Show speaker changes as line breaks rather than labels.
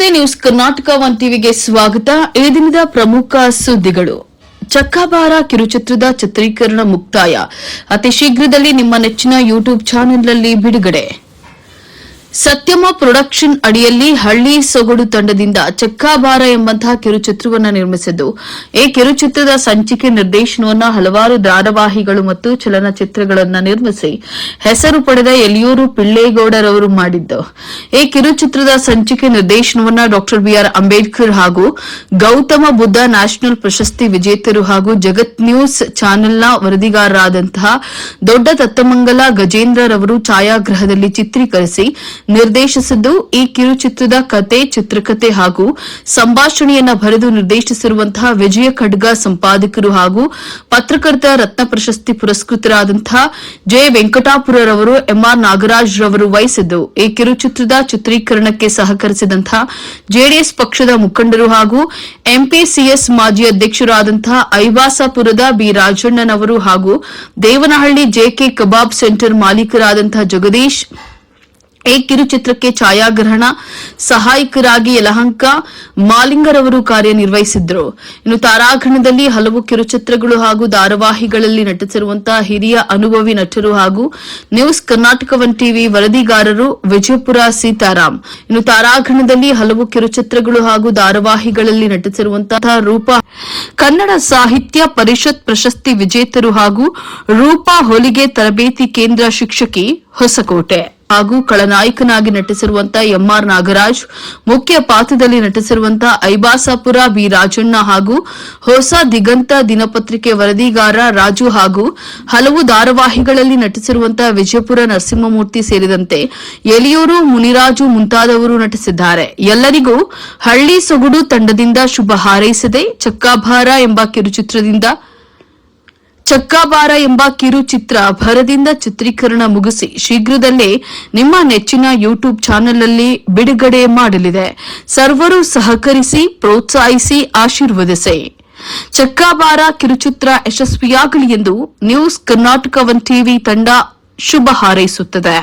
ನಮಸ್ತೆ, ನ್ಯೂಸ್ ಕರ್ನಾಟಕ 1 ಟಿವಿಗೆ ಸ್ವಾಗತ. ಈ ದಿನದ ಪ್ರಮುಖ ಸುದ್ದಿಗಳು. ಚಕ್ಕಾಬಾರ ಕಿರುಚಿತ್ರದ ಚಿತ್ರೀಕರಣ ಮುಕ್ತಾಯ, ಅತಿ ಶೀಘ್ರದಲ್ಲಿ ನಿಮ್ಮ ನೆಚ್ಚಿನ ಯೂಟ್ಯೂಬ್ ಚಾನೆಲ್ನಲ್ಲಿ ಬಿಡುಗಡೆ. ಸತ್ಯಮ ಪ್ರೊಡಕ್ಷನ್ ಅಡಿಯಲ್ಲಿ ಹಳ್ಳಿ ಸೊಗಡು ತಂಡದಿಂದ ಚಕ್ಕಾಬಾರ ಎಂಬಂತಹ ಕಿರುಚಿತ್ರವನ್ನು ನಿರ್ಮಿಸಿದ್ದು, ಈ ಕಿರುಚಿತ್ರದ ಸಂಚಿಕೆ ನಿರ್ದೇಶನವನ್ನು ಹಲವಾರು ಧಾರಾವಾಹಿಗಳು ಮತ್ತು ಚಲನಚಿತ್ರಗಳನ್ನು ನಿರ್ಮಿಸಿ ಹೆಸರು ಪಡೆದ ಎಲಿಯೂರು ಪಿಳ್ಳೇಗೌಡರವರು ಮಾಡಿದ್ದು, ಈ ಕಿರುಚಿತ್ರದ ಸಂಚಿಕೆ ನಿರ್ದೇಶನವನ್ನು ಡಾ ಬಿಆರ್ ಅಂಬೇಡ್ಕರ್ ಹಾಗೂ ಗೌತಮ ಬುದ್ಧ ನ್ಯಾಷನಲ್ ಪ್ರಶಸ್ತಿ ವಿಜೇತರು ಹಾಗೂ ಜಗತ್ ನ್ಯೂಸ್ ಚಾನೆಲ್ನ ವರದಿಗಾರರಾದಂತಹ ದೊಡ್ಡ ತತ್ತಮಂಗಲ ಗಜೇಂದ್ರರವರು ಛಾಯಾಗ್ರಹದಲ್ಲಿ ಚಿತ್ರೀಕರಿಸಿ ನಿರ್ದೇಶಿಸಿದ್ದು. ಈ ಕಿರುಚಿತ್ರದ ಕತೆ, ಚಿತ್ರಕಥೆ ಹಾಗೂ ಸಂಭಾಷಣೆಯನ್ನ ಬರೆದು ನಿರ್ದೇಶಿಸಿರುವಂತಹ ವಿಜಯ ಖಡ್ಗ ಸಂಪಾದಕರು ಹಾಗೂ ಪತ್ರಕರ್ತ ರತ್ನ ಪ್ರಶಸ್ತಿ ಪುರಸ್ಕೃತರಾದಂತಹ ಜೆ ವೆಂಕಟಾಪುರರವರು ಎಂಆರ್ ನಾಗರಾಜ್ ರವರು ವಹಿಸಿದ್ದು, ಈ ಕಿರುಚಿತ್ರದ ಚಿತ್ರೀಕರಣಕ್ಕೆ ಸಹಕರಿಸಿದಂತಹ ಜೆಡಿಎಸ್ ಪಕ್ಷದ ಮುಖಂಡರು ಹಾಗೂ ಎಂಪಿಸಿಎಸ್ ಮಾಜಿ ಅಧ್ಯಕ್ಷರಾದಂತಹ ಐವಾಸಾಪುರದ ಬಿ ರಾಜಣ್ಣನವರು ಹಾಗೂ ದೇವನಹಳ್ಳಿ ಜೆಕೆ ಕಬಾಬ್ ಸೆಂಟರ್ ಮಾಲೀಕರಾದಂತಹ ಜಗದೀಶ್ ಈ ಕಿರುಚಿತ್ರಕ್ಕೆ ಛಾಯಾಗ್ರಹಣ ಸಹಾಯಕರಾಗಿ ಯಲಹಂಕ ಮಾಲಿಂಗರವರು ಕಾರ್ಯನಿರ್ವಹಿಸಿದ್ರು. ಇನ್ನು ತಾರಾಗಣದಲ್ಲಿ ಹಲವು ಕಿರುಚಿತ್ರಗಳು ಹಾಗೂ ಧಾರಾವಾಹಿಗಳಲ್ಲಿ ನಟಿಸಿರುವಂತಹ ಹಿರಿಯ ಅನುಭವಿ ನಟರು ಹಾಗೂ ನ್ಯೂಸ್ ಕರ್ನಾಟಕ 1 ಟಿವಿ ವರದಿಗಾರರು ವಿಜಯಪುರ ಸೀತಾರಾಮ್. ಇನ್ನು ತಾರಾಗಣದಲ್ಲಿ ಹಲವು ಕಿರುಚಿತ್ರಗಳು ಹಾಗೂ ಧಾರಾವಾಹಿಗಳಲ್ಲಿ ನಟಿಸಿರುವಂತಹ ರೂಪಾ ಕನ್ನಡ ಸಾಹಿತ್ಯ ಪರಿಷತ್ ಪ್ರಶಸ್ತಿ ವಿಜೇತರು ಹಾಗೂ ರೂಪಾ ಹೊಲಿಗೆ ತರಬೇತಿ ಕೇಂದ್ರ ಶಿಕ್ಷಕಿ ಹೊಸಕೋಟೆ ಹಾಗೂ ಖಳನಾಯಕನಾಗಿ ನಟಿಸಿರುವಂತಹ ಎಂಆರ್ ನಾಗರಾಜ್, ಮುಖ್ಯ ಪಾತ್ರದಲ್ಲಿ ನಟಿಸಿರುವಂತಹ ಐಬಾಸಾಪುರ ಬಿ ರಾಜಣ್ಣ ಹಾಗೂ ಹೊಸ ದಿಗಂತ ದಿನಪತ್ರಿಕೆ ವರದಿಗಾರ ರಾಜು ಹಾಗೂ ಹಲವು ಧಾರಾವಾಹಿಗಳಲ್ಲಿ ನಟಿಸಿರುವಂತಹ ವಿಜಯಪುರ ನರಸಿಂಹಮೂರ್ತಿ ಸೇರಿದಂತೆ ಎಲಿಯೂರು ಮುನಿರಾಜು ಮುಂತಾದವರು ನಟಿಸಿದ್ದಾರೆ. ಎಲ್ಲರಿಗೂ ಹಳ್ಳಿ ಸೊಗಡು ತಂಡದಿಂದ ಶುಭ ಹಾರೈಸಿದೆ. ಚಕ್ಕಾಬಾರ ಎಂಬ ಕಿರುಚಿತ್ರ ಭರದಿಂದ ಚಿತ್ರೀಕರಣ ಮುಗಿಸಿ ಶೀಘ್ರದಲ್ಲೇ ನಿಮ್ಮ ನೆಚ್ಚಿನ ಯೂಟ್ಯೂಬ್ ಚಾನೆಲ್ನಲ್ಲಿ ಬಿಡುಗಡೆ ಮಾಡಲಿದೆ. ಸರ್ವರು ಸಹಕರಿಸಿ, ಪ್ರೋತ್ಸಾಹಿಸಿ, ಆಶೀರ್ವದಿಸಿ. ಚಕ್ಕಾಬಾರ ಕಿರುಚಿತ್ರ ಯಶಸ್ವಿಯಾಗಲಿ ಎಂದು ನ್ಯೂಸ್ ಕರ್ನಾಟಕ 1 ಟಿವಿ ತಂಡ ಶುಭ ಹಾರೈಸುತ್ತದೆ.